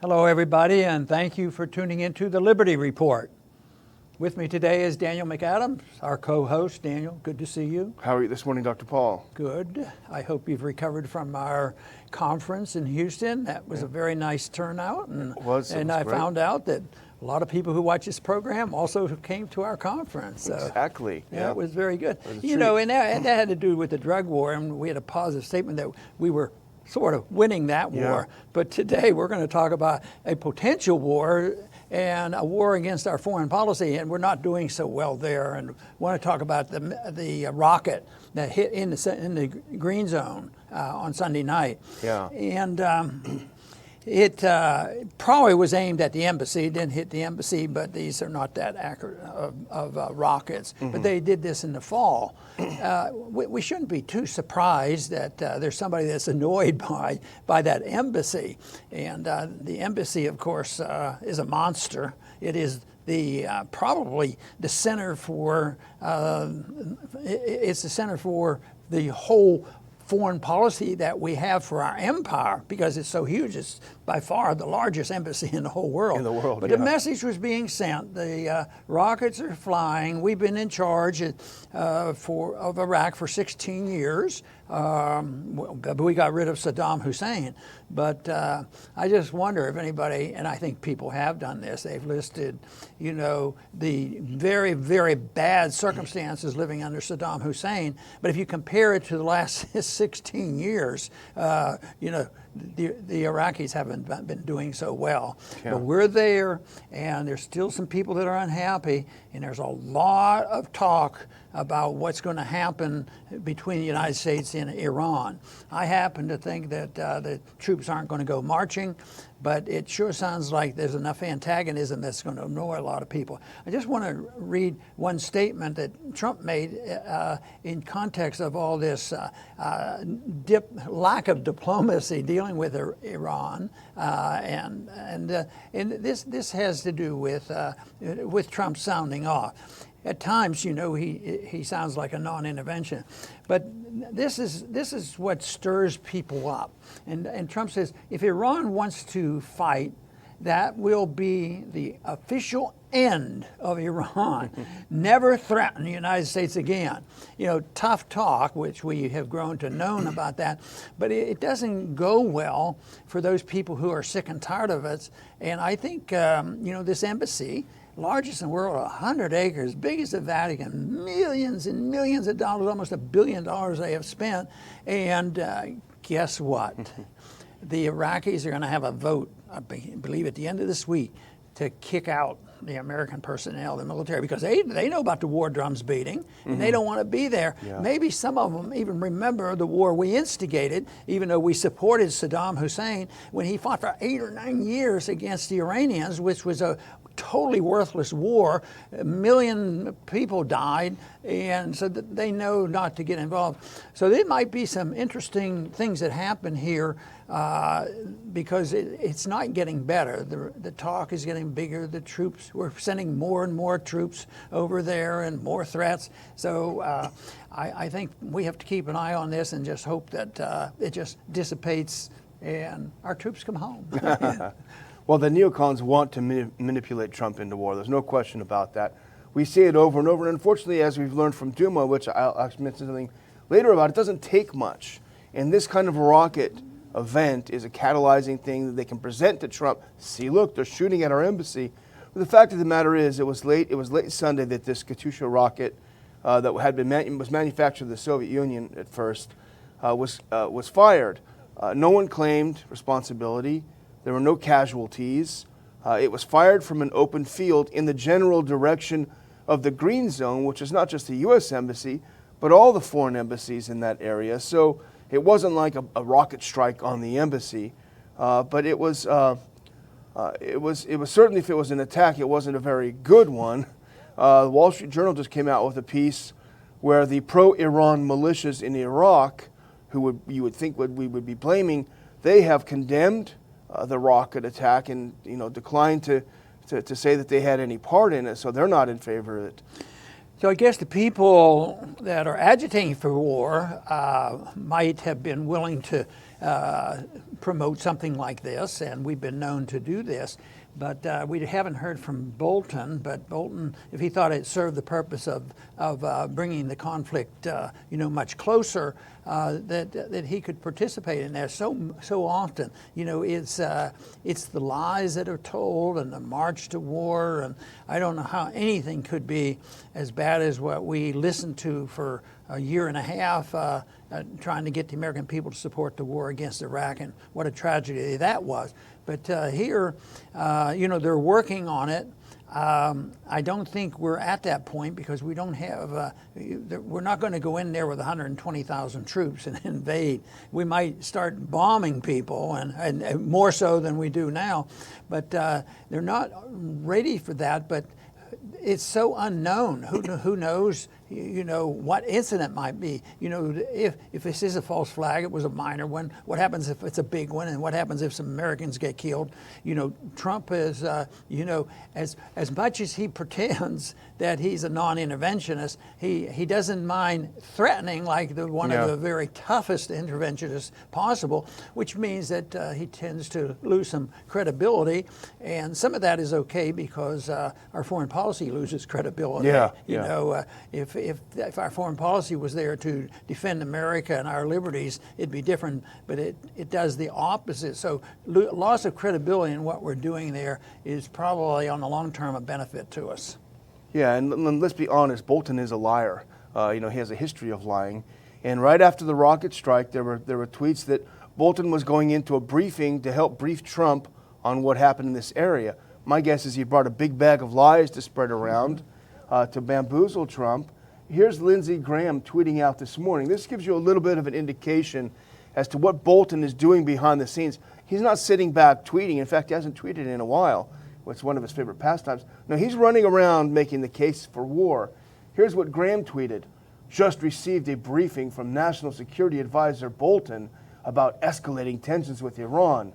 Hello, everybody, and thank you for tuning into the Liberty Report. With me today is Daniel McAdams, our co-host. Daniel, good to see you. How are you this morning, Dr. Paul? Good. I hope you've recovered from our conference in Houston. That was a very nice turnout. And, It was I great. found out that a lot of people who watch this program also came to our conference. So, Exactly. yeah, it was very good. was a You know, and that had to do with the drug war, and we had a positive statement that we were sort of winning that war. But today we're going to talk about a potential war and a war against our foreign policy, and we're not doing so well there. And want to talk about the rocket that hit in the green zone on Sunday night. Yeah. And it probably was aimed at the embassy. It didn't hit the embassy, but these are not that accurate of rockets. But they did this in the fall. We shouldn't be too surprised that there's somebody that's annoyed by that embassy. And the embassy, of course, is a monster. It is probably the center for it's the center for the whole foreign policy that we have for our empire, because it's so huge. It's by far the largest embassy in the whole world. But the message was being sent. The rockets are flying. We've been in charge of Iraq for 16 years. We got rid of Saddam Hussein. But I just wonder if anybody, and I think people have done this, they've listed, you know, the very, very bad circumstances living under Saddam Hussein. But if you compare it to the last 16 years, you know, the Iraqis haven't been doing so well. Yeah. But we're there, and there's still some people that are unhappy, and there's a lot of talk about what's going to happen between the United States and Iran. I happen to think that the troops aren't going to go marching, but it sure sounds like there's enough antagonism that's going to annoy a lot of people. I just want to read one statement that Trump made in context of all this lack of diplomacy dealing with Iran, and this has to do with Trump sounding off. At times, you know, he sounds like a non-intervention, but this is what stirs people up. And Trump says, if Iran wants to fight, that will be the official end of Iran. Never threaten the United States again. You know, tough talk, which we have grown to know about that, but it doesn't go well for those people who are sick and tired of it. And I think, you know, this embassy, largest in the world, 100 acres, big as the Vatican, millions and millions of dollars, almost $1 billion they have spent. And guess what? The Iraqis are going to have a vote, I believe, at the end of this week to kick out the American personnel, the military, because they know about the war drums beating, and they don't want to be there. Yeah. Maybe some of them even remember the war we instigated, even though we supported Saddam Hussein when he fought for 8 or 9 years against the Iranians, which was a totally worthless war. 1 million people died, and so they know not to get involved. So there might be some interesting things that happen here because it's not getting better. The talk is getting bigger. The troops, we're sending more and more troops over there and more threats. So I think we have to keep an eye on this and just hope that it just dissipates and our troops come home. Well, the neocons want to manipulate Trump into war. There's no question about that. We see it over and over. And unfortunately, as we've learned from Duma, which I'll actually mention something later about, it doesn't take much. And this kind of rocket event is a catalyzing thing that they can present to Trump. See, look, they're shooting at our embassy. But the fact of the matter is, it was late Sunday that this Katyusha rocket that was manufactured in the Soviet Union at first was fired. No one claimed responsibility. There were no casualties. It was fired from an open field in the general direction of the green zone, which is not just the U.S. embassy, but all the foreign embassies in that area. So it wasn't like a rocket strike on the embassy, but it was certainly, if it was an attack, it wasn't a very good one. The Wall Street Journal just came out with a piece where the pro-Iran militias in Iraq, who you would think we would be blaming, they have condemned the rocket attack and, you know, declined to say that they had any part in it, so they're not in favor of it. So I guess the people that are agitating for war might have been willing to promote something like this, and we've been known to do this. But we haven't heard from Bolton. But Bolton, if he thought it served the purpose of bringing the conflict, much closer, that he could participate in there. So often, it's the lies that are told and the march to war, and I don't know how anything could be as bad as what we listened to for a year and a half, trying to get the American people to support the war against Iraq, and what a tragedy that was. But here, they're working on it. I don't think we're at that point because we don't have, we're not going to go in there with 120,000 troops and invade. We might start bombing people, and more so than we do now. But they're not ready for that. But it's so unknown. Who knows? What incident might be. If this is a false flag, it was a minor one. What happens if it's a big one? And what happens if some Americans get killed? Trump is, as much as he pretends that he's a non-interventionist, he doesn't mind threatening like one of the very toughest interventionists possible, which means that he tends to lose some credibility. And some of that is okay because our foreign policy loses credibility. If our foreign policy was there to defend America and our liberties, it'd be different, but it does the opposite. So loss of credibility in what we're doing there is probably on the long term a benefit to us. Yeah, and let's be honest, Bolton is a liar. He has a history of lying. And right after the rocket strike, there were tweets that Bolton was going into a briefing to help brief Trump on what happened in this area. My guess is he brought a big bag of lies to spread around to bamboozle Trump. Here's Lindsey Graham tweeting out this morning. This gives you a little bit of an indication as to what Bolton is doing behind the scenes. He's not sitting back tweeting. In fact, he hasn't tweeted in a while. It's one of his favorite pastimes. No, he's running around making the case for war. Here's what Graham tweeted. Just received a briefing from National Security Advisor Bolton about escalating tensions with Iran.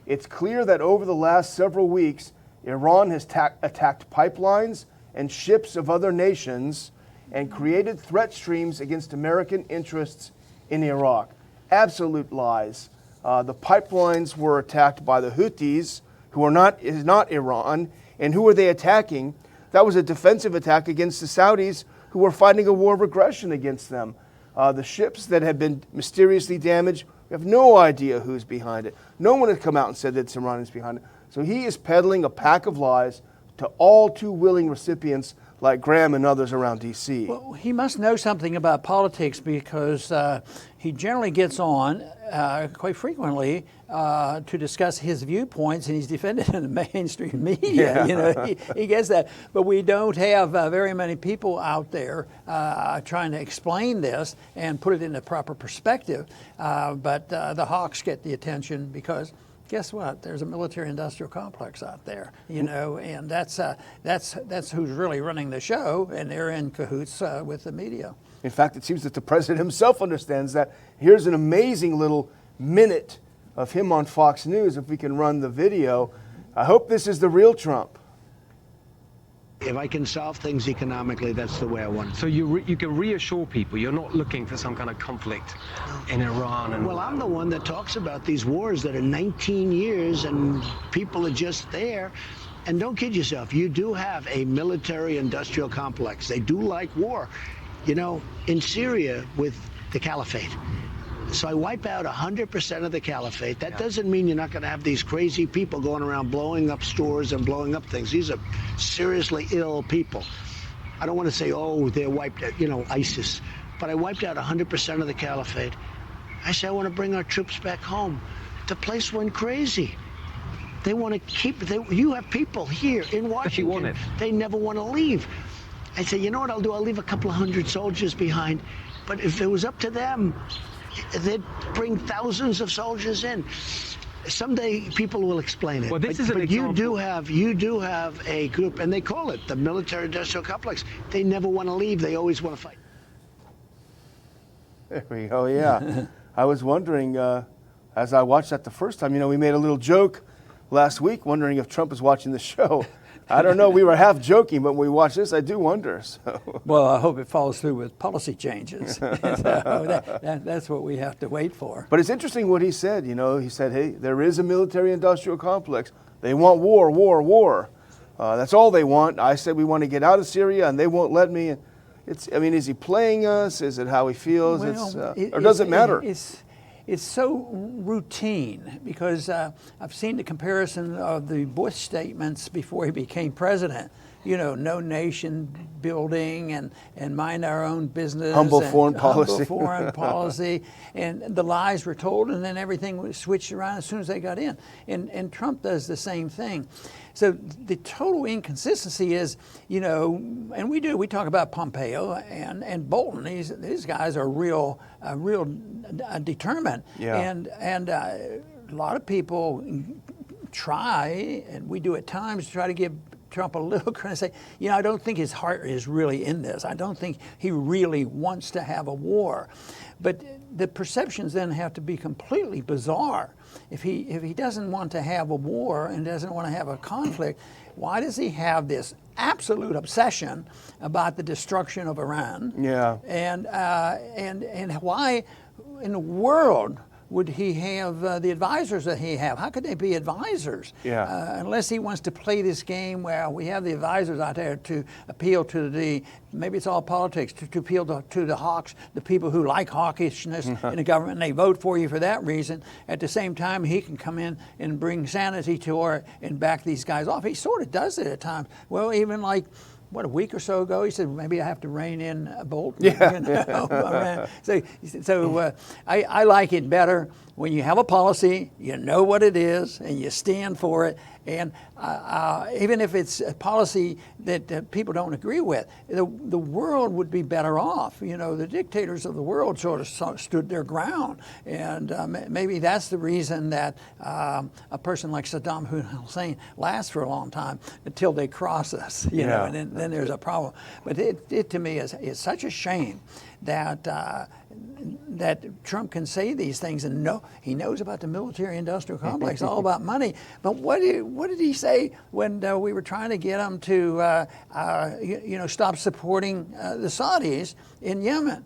It's clear that over the last several weeks, Iran has attacked pipelines and ships of other nations and created threat streams against American interests in Iraq. Absolute lies. The pipelines were attacked by the Houthis, who is not Iran. And who were they attacking? That was a defensive attack against the Saudis, who were fighting a war of aggression against them. The ships that had been mysteriously damaged, we have no idea who's behind it. No one has come out and said that Iran is behind it. So he is peddling a pack of lies to all too willing recipients like Graham and others around D.C. Well, he must know something about politics because he generally gets on quite frequently to discuss his viewpoints, and he's defended in the mainstream media. Yeah. He gets that. But we don't have very many people out there trying to explain this and put it in a proper perspective. But the hawks get the attention because guess what? There's a military-industrial complex out there, and that's who's really running the show, and they're in cahoots with the media. In fact, it seems that the president himself understands that. Here's an amazing little minute of him on Fox News, if we can run the video. I hope this is the real Trump. If I can solve things economically, that's the way I want it. So you can reassure people you're not looking for some kind of conflict in Iran. And well, I'm the one that talks about these wars that are 19 years and people are just there. And don't kid yourself, you do have a military-industrial complex. They do like war. In Syria with the caliphate. So I wipe out 100% of the caliphate. That doesn't mean you're not going to have these crazy people going around blowing up stores and blowing up things. These are seriously ill people. I don't want to say, oh, they're wiped out, ISIS. But I wiped out 100% of the caliphate. I say I want to bring our troops back home. The place went crazy. They want to keep, you have people here in Washington. They never want to leave. I say, you know what I'll do? I'll leave a couple of hundred soldiers behind. But if it was up to them, they'd bring thousands of soldiers in. Someday people will explain it. Well, this is an but example. you do have a group, and they call it the military-industrial complex. They never want to leave. They always want to fight. There we go. Yeah, I was wondering as I watched that the first time. We made a little joke last week, wondering if Trump is watching the show. I don't know. We were half joking, but when we watch this, I do wonder. So. Well, I hope it follows through with policy changes. So that's what we have to wait for. But it's interesting what he said. You know, he said, hey, there is a military-industrial complex. They want war, war, war. That's all they want. I said we want to get out of Syria, and they won't let me. I mean, is he playing us? Is it how he feels? Well, or does it matter? It's so routine because I've seen the comparison of the Bush statements before he became president. You know, no nation building and mind our own business. Humble and foreign policy. Humble foreign policy. And the lies were told, and then everything was switched around as soon as they got in. And Trump does the same thing. So the total inconsistency is, you know, and we talk about Pompeo and Bolton. These guys are real determined. Yeah. And a lot of people try, and we do at times, try to give Trump a little credit, say, you know, I don't think his heart is really in this. I don't think he really wants to have a war. But the perceptions then have to be completely bizarre. If he doesn't want to have a war and doesn't want to have a conflict, why does he have this absolute obsession about the destruction of Iran? Yeah. And why in the world would he have the advisors that he have? How could they be advisors? Yeah. Unless he wants to play this game where we have the advisors out there to appeal to maybe it's all politics, to appeal to the hawks, the people who like hawkishness in the government, and they vote for you for that reason. At the same time, he can come in and bring sanity to it and back these guys off. He sort of does it at times. Well, even like, a week or so ago, he said, maybe I have to rein in Bolton. Yeah. You know? So I like it better when you have a policy, you know what it is, and you stand for it. And even if it's a policy that people don't agree with, the world would be better off. You know, the dictators of the world sort of stood their ground. And maybe that's the reason that a person like Saddam Hussein lasts for a long time until they cross us, you know, and then there's a problem. But it to me is such a shame that Trump can say these things and he knows about the military-industrial complex, all about money. But what did he say when we were trying to get him to stop supporting the Saudis in Yemen?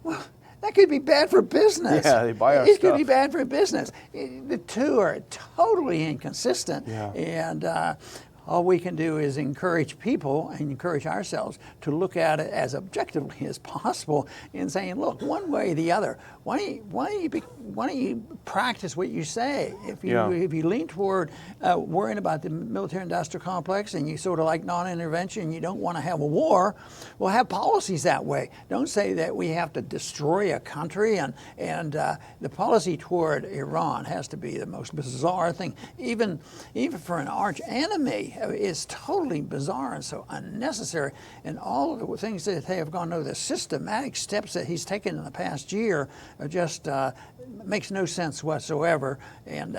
Well, that could be bad for business. Yeah, they buy our It stuff. could be bad for business. The two are totally inconsistent. Yeah. And all we can do is encourage people and encourage ourselves to look at it as objectively as possible in saying, look, one way or the other, why don't you practice what you say? If you lean toward worrying about the military-industrial complex and you sort of like non-intervention, you don't want to have a war, well, have policies that way. Don't say that we have to destroy a country, and the policy toward Iran has to be the most bizarre thing, even for an arch enemy. Is totally bizarre and so unnecessary. And all of the things that they have gone over, the systematic steps that he's taken in the past year, are just makes no sense whatsoever. And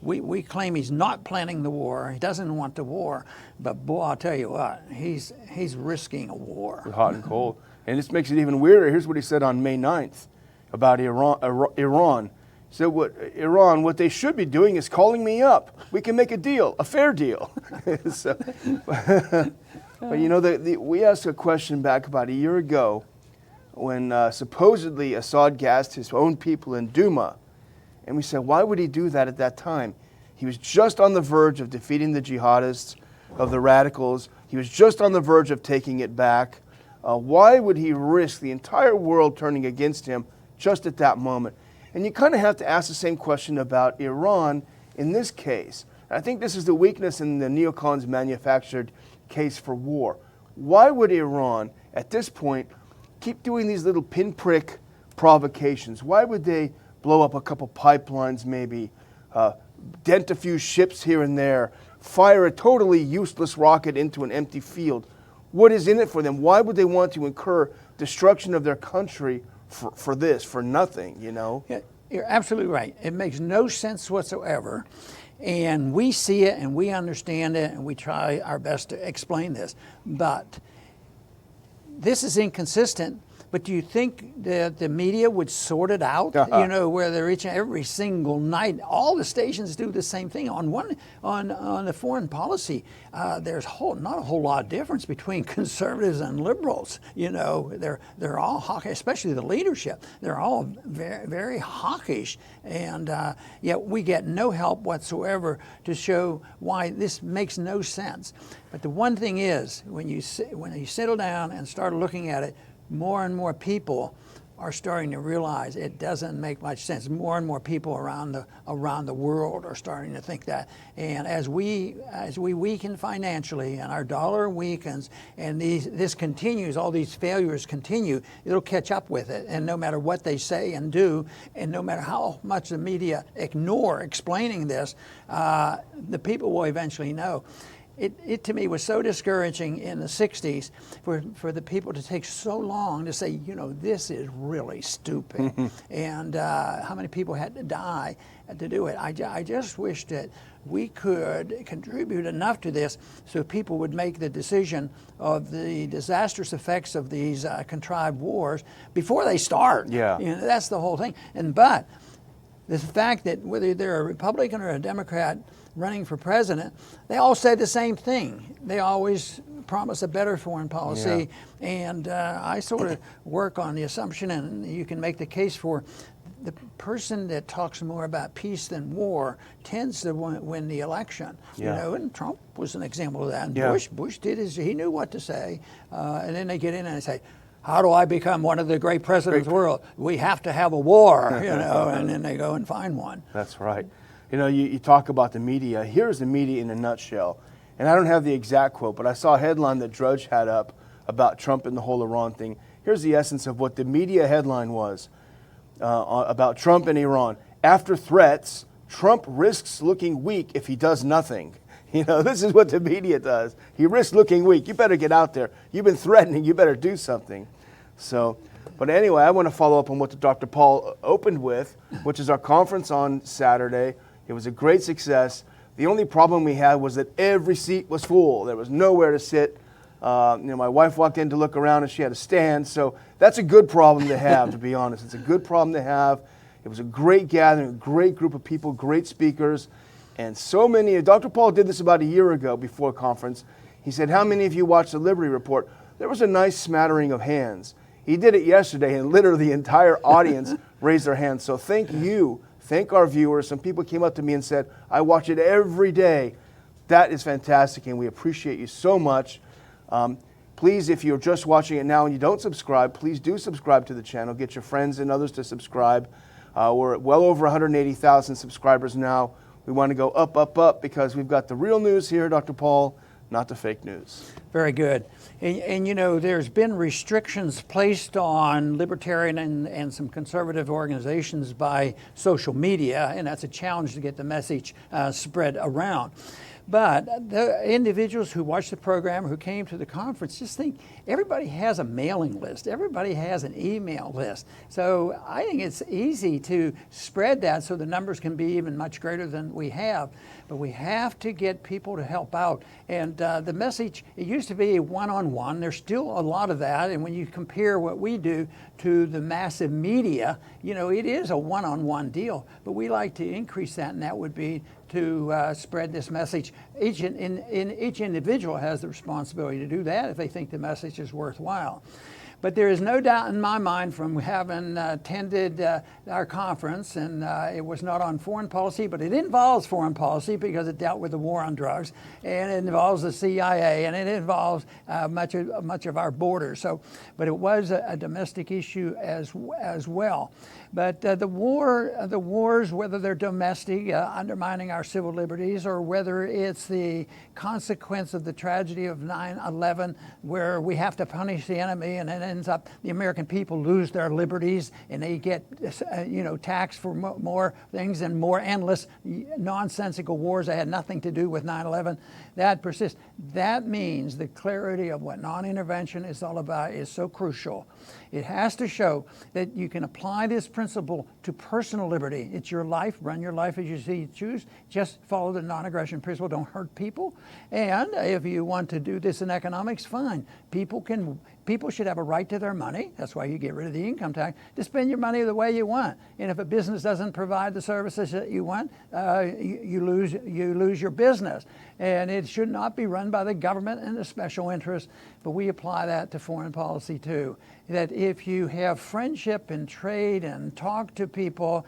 we claim he's not planning the war. He doesn't want the war. But boy, I'll tell you what, he's risking a war. Hot and cold. And this makes it even weirder. Here's what he said on May 9th about Iran. So what they should be doing is calling me up. We can make a deal, a fair deal. But you know, we asked a question back about a year ago when supposedly Assad gassed his own people in Duma. And we said, why would he do that at that time? He was just on the verge of defeating the jihadists, of the radicals. He was just on the verge of taking it back. Why would he risk the entire world turning against him just at that moment? And you kind of have to ask the same question about Iran in this case. And I think this is the weakness in the neocons' manufactured case for war. Why would Iran, at this point, keep doing these little pinprick provocations? Why would they blow up a couple pipelines maybe, dent a few ships here and there, fire a totally useless rocket into an empty field? What is in it for them? Why would they want to incur destruction of their country for this, for nothing, you know? Yeah, you're absolutely right. It makes no sense whatsoever. And we see it and we understand it and we try our best to explain this. But this is inconsistent But do you think that the media would sort it out? You know, where they're reaching every single night. All the stations do the same thing. On the foreign policy, there's not a whole lot of difference between conservatives and liberals. You know, they're all hawkish, especially the leadership. They're all very, very hawkish, and yet we get no help whatsoever to show why this makes no sense. But the one thing is, when you settle down and start looking at it, more and more people are starting to realize it doesn't make much sense. More and more people around the world are starting to think that. And as we weaken financially and our dollar weakens and this continues, all these failures continue, it'll catch up with it. And no matter what they say and do, and no matter how much the media ignore explaining this, the people will eventually know. It to me was so discouraging in the 60s for the people to take so long to say, you know, this is really stupid. And how many people had to die to do it. I just wish that we could contribute enough to this so people would make the decision of the disastrous effects of these contrived wars before they start. Yeah. You know, that's the whole thing. But the fact that whether they're a Republican or a Democrat running for president, they all say the same thing. They always promise a better foreign policy. Yeah. And I sort of work on the assumption, and you can make the case for the person that talks more about peace than war tends to win the election. Yeah. You know, and Trump was an example of that. And Yeah. Bush did he knew what to say. And then they get in and they say, how do I become one of the great presidents of the world? We have to have a war, you know, and then they go and find one. That's right. You know, you talk about the media. Here's the media in a nutshell. And I don't have the exact quote, but I saw a headline that Drudge had up about Trump and the whole Iran thing. Here's the essence of what the media headline was about Trump and Iran. After threats, Trump risks looking weak if he does nothing. You know, this is what the media does. He risks looking weak. You better get out there. You've been threatening. You better do something. So, but anyway, I want to follow up on what Dr. Paul opened with, which is our conference on Saturday. It was a great success. The only problem we had was that every seat was full. There was nowhere to sit. You know, my wife walked in to look around and she had to stand. So that's a good problem to have, to be honest. It's a good problem to have. It was a great gathering, a great group of people, great speakers. And so many, Dr. Paul did this about a year ago before a conference. He said, how many of you watched the Liberty Report? There was a nice smattering of hands. He did it yesterday and literally the entire audience raised their hands. So thank you. Thank our viewers. Some people came up to me and said, I watch it every day. That is fantastic, and we appreciate you so much. Please, if you're just watching it now and you don't subscribe, please do subscribe to the channel. Get your friends and others to subscribe. We're at well over 180,000 subscribers now. We want to go up, up, up, because we've got the real news here, Dr. Paul, not the fake news. Very good. And you know, there's been restrictions placed on libertarian and some conservative organizations by social media, and that's a challenge to get the message spread around. But the individuals who watched the program, who came to the conference, just think everybody has a mailing list. Everybody has an email list. So I think it's easy to spread that so the numbers can be even much greater than we have. But we have to get people to help out. And the message, it used to be one-on-one. There's still a lot of that. And when you compare what we do to the massive media, you know, it is a one-on-one deal. But we like to increase that, and that would be to spread this message. Each individual has the responsibility to do that if they think the message is worthwhile. But there is no doubt in my mind from having attended our conference, and it was not on foreign policy, but it involves foreign policy because it dealt with the war on drugs, and it involves the CIA, and it involves much of our borders. So, but it was a domestic issue as well. But the wars, whether they're domestic, undermining our civil liberties, or whether it's the consequence of the tragedy of 9/11, where we have to punish the enemy, and it ends up the American people lose their liberties, and they get taxed for more things and more endless, nonsensical wars that had nothing to do with 9/11. That persists. That means the clarity of what non-intervention is all about is so crucial. It has to show that you can apply this principle to personal liberty. It's your life. Run your life as you see choose. Just follow the non-aggression principle. Don't hurt people. And if you want to do this in economics, fine. People people should have a right to their money. That's why you get rid of the income tax, to spend your money the way you want. And if a business doesn't provide the services that you want, you lose your business. And it should not be run by the government and the special interests. But we apply that to foreign policy too. That if you have friendship and trade and talk to people,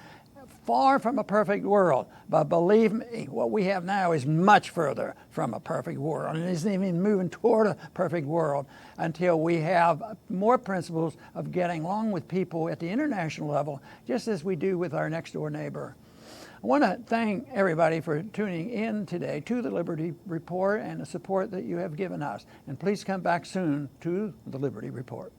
far from a perfect world, but believe me, what we have now is much further from a perfect world, and isn't even moving toward a perfect world until we have more principles of getting along with people at the international level, just as we do with our next door neighbor. I want to thank everybody for tuning in today to the Liberty Report and the support that you have given us. And please come back soon to the Liberty Report.